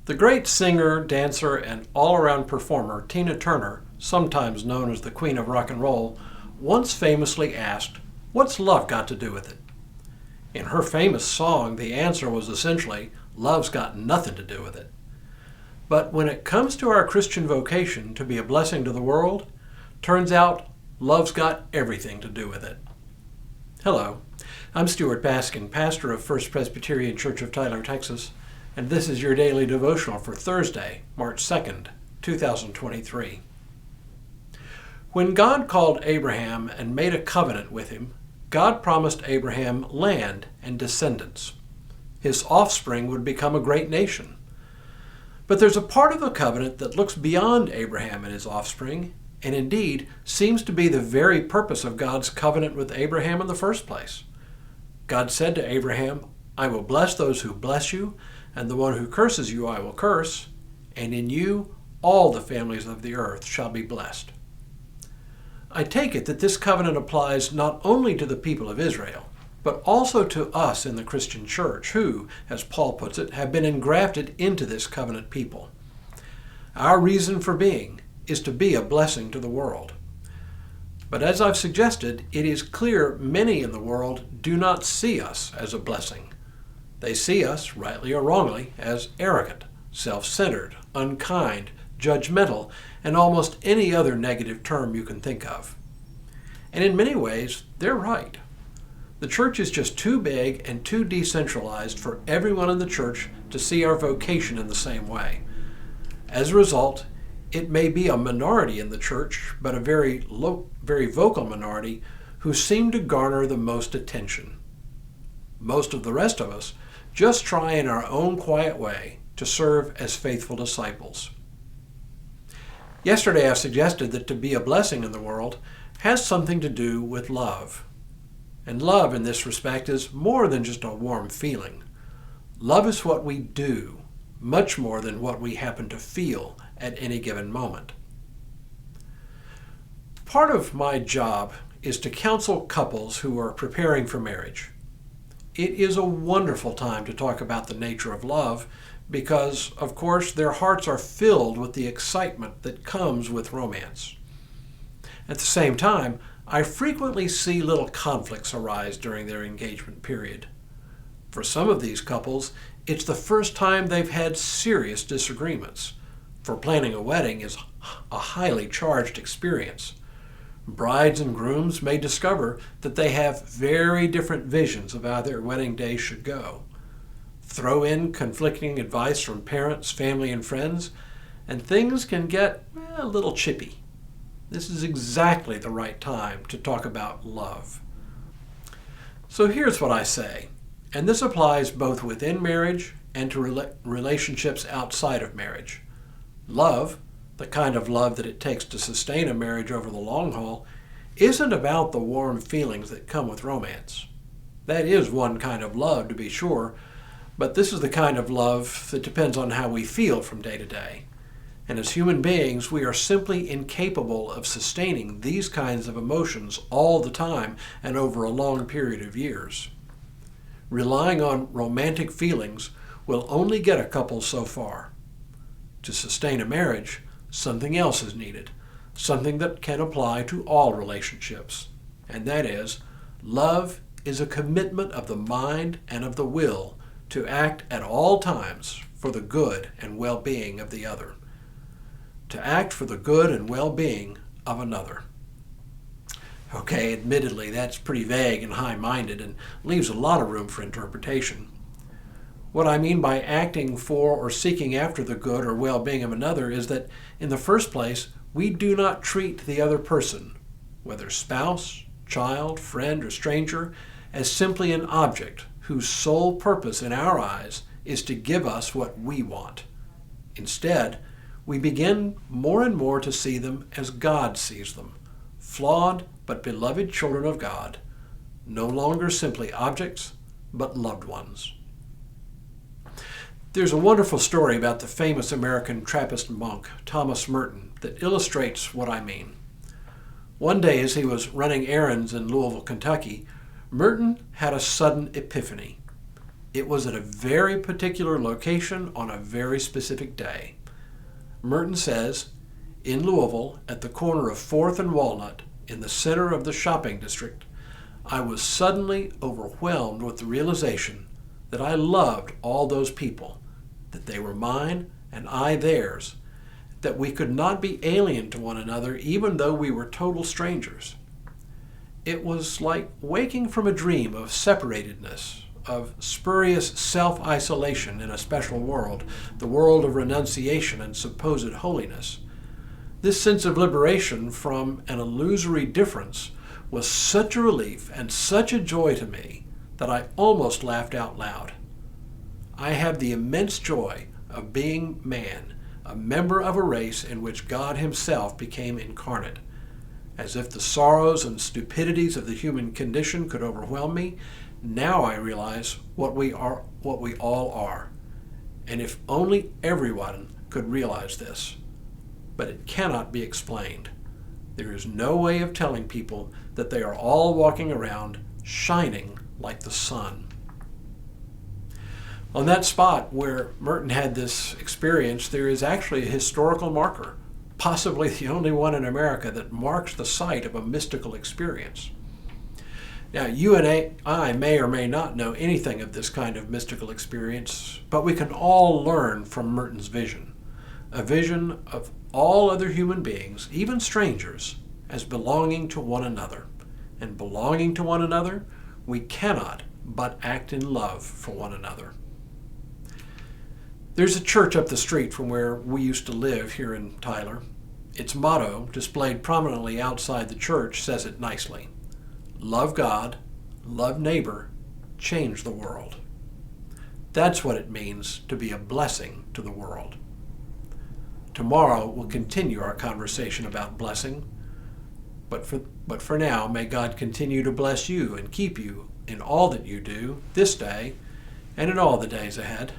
The great singer, dancer, and all-around performer Tina Turner, sometimes known as the Queen of Rock and Roll, once famously asked, "What's love got to do with it?" In her famous song, the answer was essentially, "Love's got nothing to do with it." But when it comes to our Christian vocation to be a blessing to the world, turns out love's got everything to do with it. Hello, I'm Stuart Baskin, pastor of First Presbyterian Church of Tyler, Texas, and this is your daily devotional for Thursday, March 2nd, 2023. When God called Abraham and made a covenant with him, God promised Abraham land and descendants. His offspring would become a great nation. But there's a part of the covenant that looks beyond Abraham and his offspring, and indeed seems to be the very purpose of God's covenant with Abraham in the first place. God said to Abraham, "I will bless those who bless you, and the one who curses you I will curse, and in you all the families of the earth shall be blessed." I take it that this covenant applies not only to the people of Israel, but also to us in the Christian church who, as Paul puts it, have been engrafted into this covenant people. Our reason for being is to be a blessing to the world. But as I've suggested, it is clear many in the world do not see us as a blessing. They see us, rightly or wrongly, as arrogant, self-centered, unkind, judgmental, and almost any other negative term you can think of. And in many ways, they're right. The church is just too big and too decentralized for everyone in the church to see our vocation in the same way. As a result, it may be a minority in the church, but a very vocal minority who seem to garner the most attention. Most of the rest of us just try in our own quiet way to serve as faithful disciples. Yesterday I suggested that to be a blessing in the world has something to do with love. And love in this respect is more than just a warm feeling. Love is what we do, much more than what we happen to feel at any given moment. Part of my job is to counsel couples who are preparing for marriage. It is a wonderful time to talk about the nature of love because, of course, their hearts are filled with the excitement that comes with romance. At the same time, I frequently see little conflicts arise during their engagement period. For some of these couples, it's the first time they've had serious disagreements, for planning a wedding is a highly charged experience. Brides and grooms may discover that they have very different visions of how their wedding day should go. Throw in conflicting advice from parents, family, and friends, and things can get a little chippy. This is exactly the right time to talk about love. So here's what I say, and this applies both within marriage and to relationships outside of marriage. Love, the kind of love that it takes to sustain a marriage over the long haul, isn't about the warm feelings that come with romance. That is one kind of love, to be sure, but this is the kind of love that depends on how we feel from day to day. And as human beings, we are simply incapable of sustaining these kinds of emotions all the time and over a long period of years. Relying on romantic feelings will only get a couple so far. To sustain a marriage, something else is needed, something that can apply to all relationships, and that is, love is a commitment of the mind and of the will to act at all times for the good and well-being of the other, to act for the good and well-being of another. Okay, admittedly, that's pretty vague and high-minded and leaves a lot of room for interpretation. What I mean by acting for or seeking after the good or well-being of another is that, in the first place, we do not treat the other person, whether spouse, child, friend, or stranger, as simply an object whose sole purpose in our eyes is to give us what we want. Instead, we begin more and more to see them as God sees them, flawed but beloved children of God, no longer simply objects, but loved ones. There's a wonderful story about the famous American Trappist monk, Thomas Merton, that illustrates what I mean. One day as he was running errands in Louisville, Kentucky, Merton had a sudden epiphany. It was at a very particular location on a very specific day. Merton says, in Louisville, at the corner of 4th and Walnut, in the center of the shopping district, I was suddenly overwhelmed with the realization that I loved all those people, that they were mine and I theirs, that we could not be alien to one another even though we were total strangers. It was like waking from a dream of separatedness, of spurious self-isolation in a special world, the world of renunciation and supposed holiness. This sense of liberation from an illusory difference was such a relief and such a joy to me that I almost laughed out loud. I have the immense joy of being man, a member of a race in which God Himself became incarnate. As if the sorrows and stupidities of the human condition could overwhelm me, now I realize what we all are. And if only everyone could realize this. But it cannot be explained. There is no way of telling people that they are all walking around shining like the sun. On that spot where Merton had this experience, there is actually a historical marker, possibly the only one in America that marks the site of a mystical experience. Now, you and I may or may not know anything of this kind of mystical experience, but we can all learn from Merton's vision, a vision of all other human beings, even strangers, as belonging to one another. And belonging to one another, we cannot but act in love for one another. There's a church up the street from where we used to live here in Tyler. Its motto, displayed prominently outside the church, says it nicely. Love God, love neighbor, change the world. That's what it means to be a blessing to the world. Tomorrow we'll continue our conversation about blessing, but for now, may God continue to bless you and keep you in all that you do this day and in all the days ahead.